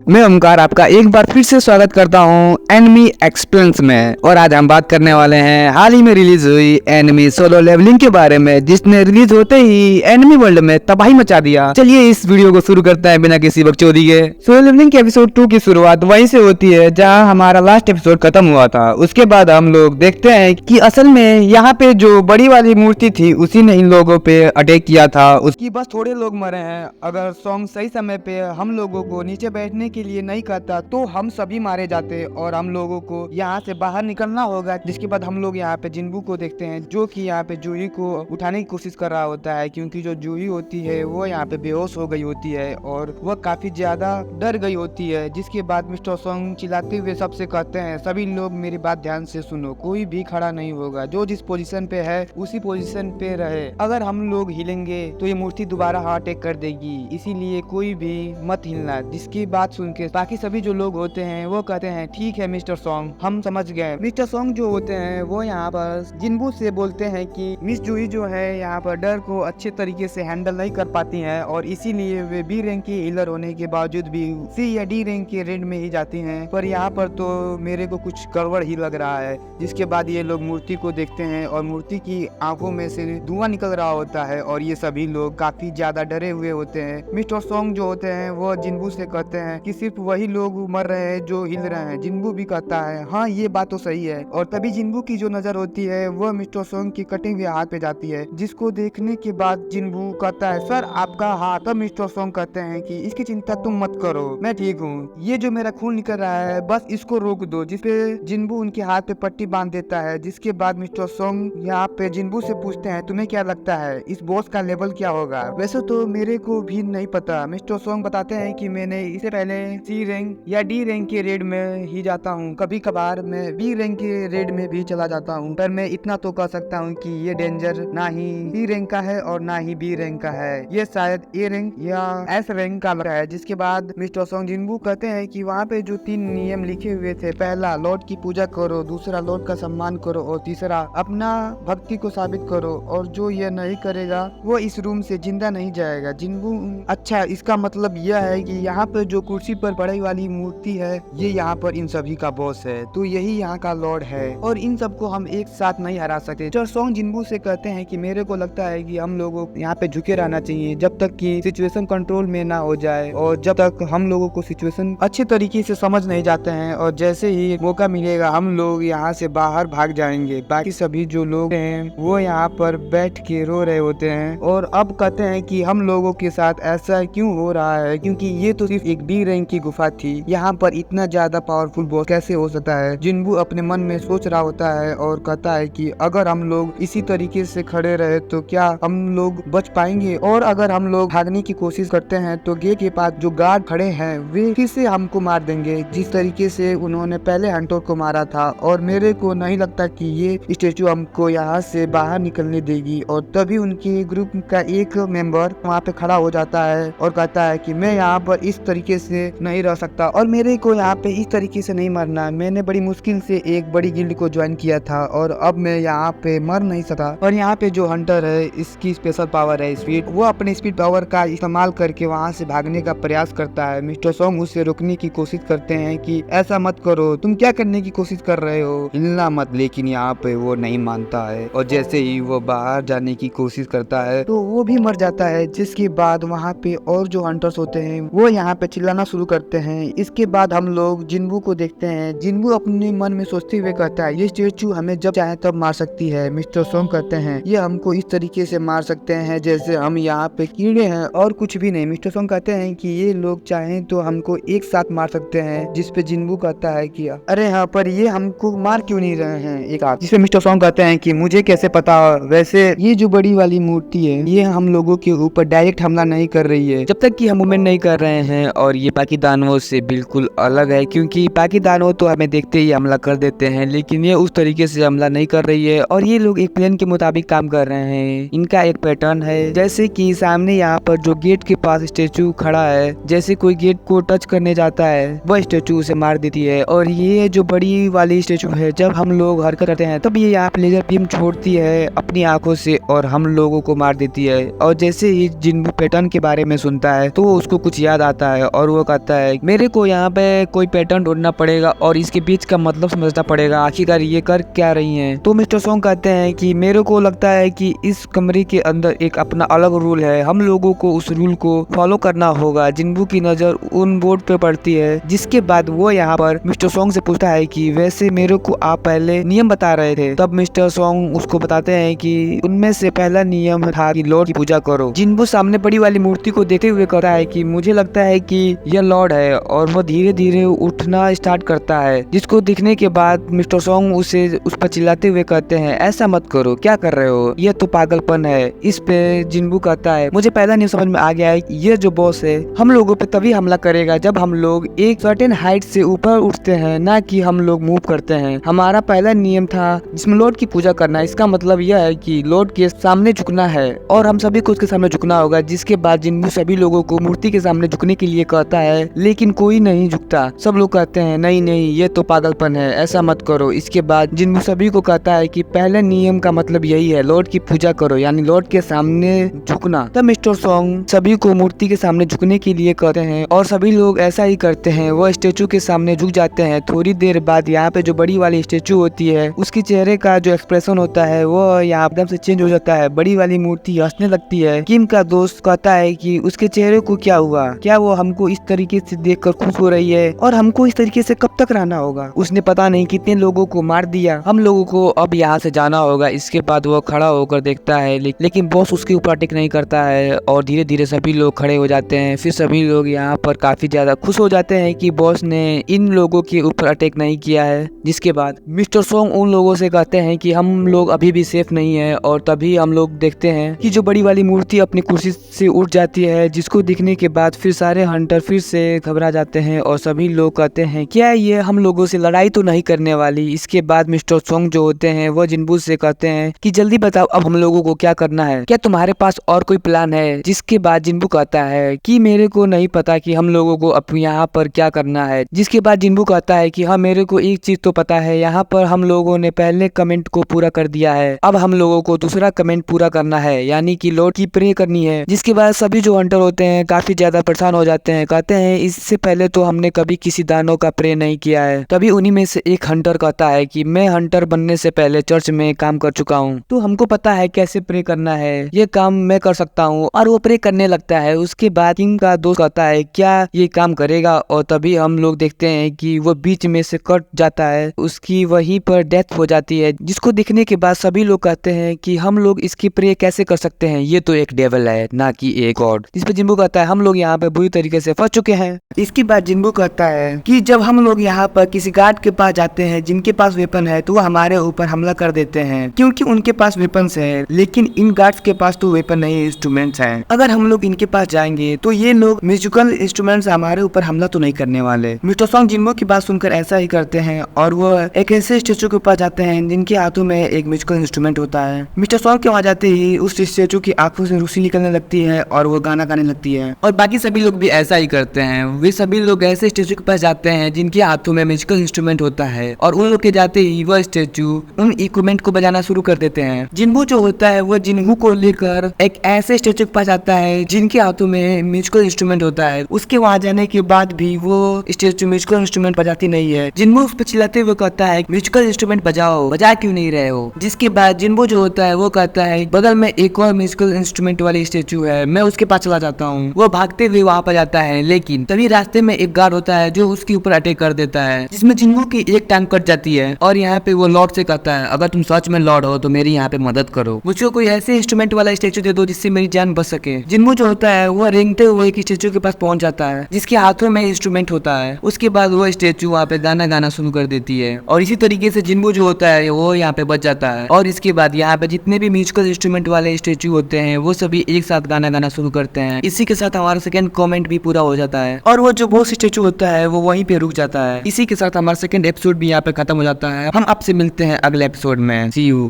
मैं ओमकार आपका एक बार फिर से स्वागत करता हूँ एनिमी एक्सप्लेन्स में। और आज हम बात करने वाले हैं हाल ही में रिलीज हुई एनिमी सोलो लेवलिंग के बारे में, जिसने रिलीज होते ही एनिमी वर्ल्ड में तबाही मचा दिया। चलिए इस वीडियो को शुरू करते हैं बिना किसी बकचोदी के। सोलो लेवलिंग के एपिसोड 2 की शुरुआत वहीं से होती है जहाँ हमारा लास्ट एपिसोड खत्म हुआ था। उसके बाद हम लोग देखते हैं कि असल में यहाँ पे जो बड़ी वाली मूर्ति थी उसी ने इन लोगों पे अटैक किया था। उसकी बस थोड़े लोग मरे हैं। अगर सॉन्ग सही समय पे हम लोगों को नीचे बैठने के लिए नहीं कहता तो हम सभी मारे जाते और हम लोगों को यहाँ से बाहर निकलना होगा। जिसके बाद हम लोग यहाँ पे जिन्बू को देखते हैं जो कि यहाँ पे जूही को उठाने की कोशिश कर रहा होता है, क्योंकि जो जूही होती है वो यहाँ पे बेहोश हो गई होती है और वह काफी ज्यादा डर गई होती है। जिसके बाद मिस्टर सॉन्ग चिल्लाते हुए सबसे कहते हैं, सभी लोग मेरी बात ध्यान से सुनो, कोई भी खड़ा नहीं होगा, जो जिस पोजीशन पे है उसी पोजीशन पे रहे। अगर हम लोग हिलेंगे तो ये मूर्ति दोबारा हार्ट अटैक कर देगी, इसीलिए कोई भी मत हिलना। जिसकी बात सुन के बाकी सभी जो लोग होते हैं वो कहते हैं ठीक है मिस्टर सॉन्ग, हम समझ गए। मिस्टर सॉन्ग जो होते हैं वो यहाँ पर जिन्बू से बोलते हैं कि मिस जूही जो है यहाँ पर डर को अच्छे तरीके से हैंडल नहीं कर पाती हैं और इसीलिए वे बी रैंक की हीलर होने के बावजूद भी सी या डी रैंक के रेड में ही जाती हैं। पर यहाँ पर तो मेरे को कुछ गड़बड़ ही लग रहा है। जिसके बाद ये लोग मूर्ति को देखते हैं और मूर्ति की आंखों में से धुआं निकल रहा होता है और ये सभी लोग काफी ज्यादा डरे हुए होते हैं। मिस्टर सॉन्ग जो होते हैं वो जिन्बू से कहते हैं कि सिर्फ वही लोग मर रहे हैं जो हिल रहे हैं। जिन्बू भी कहता है हाँ ये बात तो सही है। और तभी जिन्बू की जो नजर होती है वो मिस्टर सॉन्ग के कटे हुए हाथ पे जाती है, जिसको देखने के बाद जिन्बू कहता है सर आपका हाथ। तब मिस्टर सॉन्ग कहते हैं कि इसकी चिंता तुम मत करो, मैं ठीक हूँ, ये जो मेरा खून निकल रहा है बस इसको रोक दो। जिसपे जिन्बू उनके हाथ पे पट्टी बांध देता है। जिसके बाद मिस्टर सॉन्ग यहाँ पे जिन्बू से पूछते हैं तुम्हें क्या लगता है इस बॉस का लेवल क्या होगा। वैसे तो मेरे को भी नहीं पता। मिस्टर सॉन्ग बताते हैं कि मैंने इससे पहले सी रैंक या डी रैंक के रेड में ही जाता हूँ, कभी कभार मैं बी रैंक के रेड में भी चला जाता हूँ, पर मैं इतना तो कह सकता हूँ कि ये डेंजर ना ही सी रैंक का है और ना ही बी रैंक का है, ये शायद ए रैंक या एस रैंक का है। जिसके बाद मिस्टर सॉन्ग जिन्बू कहते हैं कि वहाँ पे जो 3 नियम लिखे हुए थे, पहला लॉर्ड की पूजा करो, दूसरा लॉर्ड का सम्मान करो और तीसरा अपना भक्ति को साबित करो, और जो ये नहीं करेगा वो इस रूम से जिंदा नहीं जाएगा। जिन्बू अच्छा इसका मतलब यह है कि यहाँ पर जो कुर्सी पर पड़ी वाली मूर्ति है ये यहाँ पर इन सभी का बॉस है, तो यही यहाँ का लॉर्ड है और इन सबको हम एक साथ नहीं हरा सकते। मिस्टर सॉन्ग जिन्बू से कहते हैं कि मेरे को लगता है कि हम लोगों को यहाँ पे झुके रहना चाहिए जब तक कि सिचुएशन कंट्रोल में ना हो जाए और जब तक हम लोगों को सिचुएशन अच्छे तरीके से समझ नहीं जाते हैं, और जैसे ही मौका मिलेगा हम लोग यहाँ से बाहर भाग जाएंगे। बाकी सभी जो लोग हैं वो यहाँ पर बैठ के रो रहे होते हैं और अब कहते हैं कि हम लोगों के साथ ऐसा क्यों हो रहा है, क्योंकि ये तो सिर्फ एक बी रैंक की गुफा थी, यहाँ पर इतना ज्यादा पावरफुल बॉस कैसे हो सकता है। जिन्बू अपने मन में सोच रहा होता है और कहता है कि अगर हम लोग इसी तरीके से खड़े रहे तो क्या हम लोग बच पाएंगे, और अगर हम लोग भागने की कोशिश करते हैं तो गेट के पास जो गार्ड खड़े हैं वे फिर से हमको मार देंगे जिस तरीके से उन्होंने पहले हंटर को मारा था, और मेरे को नहीं लगता कि ये स्टेचू हमको यहाँ से बाहर निकलने देगी। और तभी उनके ग्रुप का एक मेंबर वहाँ पे खड़ा हो जाता है और कहता है कि मैं यहाँ पर इस तरीके से नहीं रह सकता और मेरे को यहाँ पे इस तरीके से नहीं मरना। मैंने बड़ी मुश्किल से एक बड़ी गिल्ड को ज्वाइन किया था और अब मैं यहाँ पे मर नहीं सकता। और यहाँ पे जो हंटर है इसकी स्पेशल पावर है स्पीड, वो अपने स्पीड पावर का इस्तेमाल करके वहाँ से भागने का प्रयास करता है। मिस्टर सॉन्ग उसे रोकने की कोशिश करते हैं कि ऐसा मत करो, तुम क्या करने की कोशिश कर रहे हो, हिलना मत। लेकिन यहाँ पे वो नहीं मानता है और जैसे ही वो बाहर जाने की कोशिश करता है तो वो भी मर जाता है। जिसके बाद वहाँ पे और जो हंटर्स होते हैं वो यहाँ पे चिल्लाना शुरू करते हैं। इसके बाद हम लोग जिन्बू को देखते हैं। जिन्बू अपने मन में सोचते हुए कहता है ये स्टेचू हमें जब चाहे तब मार सकती है। मिस्टर सॉन्ग कहते हैं ये हमको इस तरीके से मार सकते हैं जैसे हम यहाँ पे कीड़े हैं और कुछ भी नहीं। मिस्टर सॉन्ग कहते हैं कि ये लोग चाहें तो हमको एक साथ मार सकते हैं। जिसपे जिन्बू कहता है कि अरे हाँ पर ये हमको मार क्यों नहीं रहे हैं एक हाथ। जिसपे मिस्टर सॉन्ग कहते हैं कि मुझे कैसे पता, वैसे ये जो बड़ी वाली मूर्ति है ये हम लोगों के ऊपर डायरेक्ट हमला नहीं कर रही है जब तक कि हम मूवमेंट नहीं कर रहे हैं, और ये बाकी दानवों से बिल्कुल अलग है क्योंकि बाकी दानव तो हमें देखते ही हमला कर देते हैं, लेकिन ये उस तरीके से हमला नहीं कर रही है और ये लोग एक प्लान के मुताबिक काम कर रहे हैं। इनका एक पैटर्न है जैसे कि सामने यहाँ पर जो गेट के पास स्टेचू खड़ा है, जैसे कोई गेट को टच करने जाता है वह स्टेचू उसे मार देती है। और ये जो बड़ी वाली स्टेचू है जब हम लोग हरकत करते हैं तब ये यहाँ पे लेजर बीम छोड़ती है अपनी आंखों से और हम लोगों को मार देती है। और जैसे ही जिन्बू पैटर्न के बारे में सुनता है तो उसको कुछ याद आता है और वो कहता है मेरे को यहाँ पे कोई पैटर्न ढूंढना पड़ेगा और इसके बीच का मतलब समझना पड़ेगा, आखिरकार ये कर क्या रही हैं। तो मिस्टर सोंग कहते हैं कि मेरे को लगता है कि इस कमरे के अंदर एक अपना अलग रूल है, हम लोगों को उस रूल को फॉलो करना होगा। जिन्बू की नजर उन बोर्ड पे पड़ती है, जिसके बाद वो यहाँ पर मिस्टर सोंग से पूछता है कि वैसे मेरे को आप पहले नियम बता रहे थे। तब मिस्टर सोंग उसको बताते हैं कि उनमें से पहला नियम था कि लॉर्ड की पूजा करो। जिन्बू सामने बड़ी वाली मूर्ति को देखते हुए कहता है कि मुझे लगता है कि यह लॉर्ड है, और वो धीरे धीरे उठना स्टार्ट करता है, जिसको दिखने के बाद मिस्टर सोंग उसे उस पर चिल्लाते हुए कहते हैं ऐसा मत करो, क्या कर रहे हो, यह तो पागलपन है। इस पे जिन्बू कहता है मुझे पहला नियम समझ में आ गया है, ये जो बॉस है हम लोगों पे तभी हमला करेगा जब हम लोग एक सर्टेन हाइट से ऊपर उठते हैं, ना कि हम लोग मूव करते हैं। हमारा पहला नियम था जिसमें लॉर्ड की पूजा करना, इसका मतलब यह है कि लॉर्ड के सामने झुकना है और हम सभी को उसके सामने झुकना होगा। जिसके बाद जिन्बू सभी लोगों को मूर्ति के सामने झुकने के लिए कहता है, लेकिन कोई नहीं झुकता। सब लोग कहते हैं नहीं नहीं ये तो पागलपन है, ऐसा मत करो। इसके बाद जिन्बू सभी को कहता है कि पहले नियम का मतलब यही है, लॉर्ड की पूजा करो, यानी लॉर्ड के सामने झुकना। तब मिस्टर सोंग सभी को मूर्ति के सामने झुकने के लिए कहते हैं और सभी लोग ऐसा ही करते हैं, वो स्टेचू के सामने झुक जाते हैं। थोड़ी देर बाद यहाँ पे जो बड़ी वाली स्टेचू होती है उसके चेहरे का जो एक्सप्रेशन होता है वो यहाँ एकदम से चेंज हो जाता है। बड़ी वाली मूर्ति हंसने लगती है। किम का दोस्त कहता है कि उसके चेहरे को क्या हुआ, क्या वो हमको इस तरीके से देखकर खुश हो रही है और हमको इस तरीके से कब तक रहना होगा, उसने पता नहीं कितने लोगों को मार दिया, हम लोगों को अब यहाँ से जाना होगा। इसके बाद वो खड़ा होकर देखता है लेकिन बॉस उसके ऊपर अटैक नहीं करता है और धीरे धीरे सभी लोग खड़े हो जाते हैं। फिर सभी लोग यहाँ पर काफी ज्यादा खुश हो जाते हैं कि बॉस ने इन लोगों के ऊपर अटैक नहीं किया है। जिसके बाद मिस्टर सोंग उन लोगों से कहते हैं कि हम लोग अभी भी सेफ नहीं है, और तभी हम लोग देखते हैं कि जो बड़ी वाली मूर्ति अपनी कुर्सी से उठ जाती है, जिसको दिखने के बाद फिर सारे हंटर फिर से घबरा जाते हैं और सभी लोग कहते हैं क्या ये हम लोगों से लड़ाई तो नहीं करने वाली। इसके बाद मिस्टर सोंग जो होते हैं वो जिन्बू से कहते हैं कि जल्दी बताओ अब हम लोगों को क्या करना है, क्या तुम्हारे पास और कोई प्लान है। जिसके बाद जिन्बू कहता है कि मेरे को नहीं पता कि हम लोगों को अब यहाँ पर क्या करना है। जिसके बाद जिन्बू कहता है कि हाँ मेरे को एक चीज तो पता है, यहाँ पर हम लोगों ने पहले कमेंट को पूरा कर दिया है, अब हम लोगों को दूसरा कमेंट पूरा करना है, यानी कि लॉर्ड की प्रे करनी है। जिसके बाद सभी जो हंटर होते हैं काफी ज्यादा परेशान हो जाते हैं, कहते हैं इससे पहले तो हमने कभी किसी दानव का प्रे नहीं किया है। तभी उन्हीं में से एक हंटर कहता है कि मैं हंटर बनने से पहले चर्च में काम कर चुका हूँ, तो हमको पता है कैसे प्रे करना है, ये काम मैं कर सकता हूँ। और वो प्रे करने लगता है। उसके बाद किंग का दोस्त कहता है क्या ये काम करेगा, और तभी हम लोग देखते हैं कि वो बीच में से कट जाता है, उसकी वहीं पर डेथ हो जाती है। जिसको देखने के बाद सभी लोग कहते हैं कि हम लोग इसकी प्रे कैसे कर सकते हैं, ये तो एक डेविल है ना कि एक गॉड। जिस पर जिन्बू कहता है हम लोग यहाँ पे बुरी तरीके से फंस चुके हैं। इसके बाद जिन्बू कहता है कि जब हम लोग यहाँ पर किसी गार्ड के पास जाते हैं जिनके पास वेपन है, तो वो हमारे ऊपर हमला कर देते हैं क्योंकि उनके पास वेपन्स है, लेकिन इन गार्ड्स के पास तो वेपन नहीं, इंस्ट्रूमेंट्स हैं। अगर हम लोग इनके पास जाएंगे तो ये लोग म्यूजिकल इंस्ट्रूमेंट्स हमारे ऊपर हमला तो नहीं करने वाले। मिस्टर सोंग जिन्बू की बात सुनकर ऐसा ही करते हैं और वो एक ऐसे स्टेचू के पास जाते हैं जिनके हाथों में एक म्यूजिकल इंस्ट्रूमेंट होता है। मिस्टर सोंग के वहाँ जाते ही उस स्टेचू की आंखों से रोशनी निकलने लगती है और वो गाना गाने लगती है, और बाकी सभी लोग भी ऐसा ही करते हैं। वे सभी लोग ऐसे स्टेचू के पास जाते हैं जिनके हाथों में म्यूजिकल इंस्ट्रूमेंट होता है, और उन लोग के जाते ही वह स्टेचू उन इक्विपमेंट को बजाना शुरू कर देते हैं। जिन्बू जो होता है वो जिन्बू को लेकर एक ऐसे स्टेचू के पास जाता है जिनके हाथों में म्यूजिकल इंस्ट्रूमेंट होता है। उसके वहाँ जाने के बाद भी वो स्टेचू म्यूजिकल इंस्ट्रूमेंट बजाती नहीं है। जिन्बू उस पर चिल्लाते हुए कहता है म्यूजिकल इंस्ट्रूमेंट बजाओ, बजा क्यों नहीं रहे हो। जिसके बाद जिन्बू जो होता है वो कहता है बगल में एक और म्यूजिकल इंस्ट्रूमेंट वाली स्टेचू है, मैं उसके पास चला जाता हूँ। वो भागते हुए वहाँ पर जाता है, लेकिन तभी रास्ते में एक गार्ड होता है जो उसके ऊपर अटैक कर देता है, जिसमें जिन्बू की एक टांग कट जाती है। और यहाँ पे वो लॉर्ड से कहता है अगर तुम सच में लॉर्ड हो तो मेरी यहाँ पे मदद करो, मुझको कोई ऐसे इंस्ट्रूमेंट वाला स्टेचू दे दो जिससे मेरी जान बच सके। जिन्बू जो होता है वो रेंगते हुए एक स्टेचू के पास पहुंच जाता है जिसके हाथों में इंस्ट्रूमेंट होता है। उसके बाद वो स्टेचू वहाँ पे गाना गाना शुरू कर देती है, और इसी तरीके से जिन्बू जो होता है वो यहाँ पे बच जाता है। और इसके बाद यहाँ पे जितने भी म्यूजिकल इंस्ट्रूमेंट वाले स्टेचू होते हैं वो सभी एक साथ गाना गाना शुरू करते हैं। इसी के साथ हमारा सेकंड कमेंट भी पूरा हो जाता है, और वो जो बॉस स्टेचू होता है वो वहीं पे रुक जाता है। इसी के साथ हमारा सेकंड एपिसोड भी यहाँ पे खत्म हो जाता है। हम आपसे मिलते हैं अगले एपिसोड में। सी यू।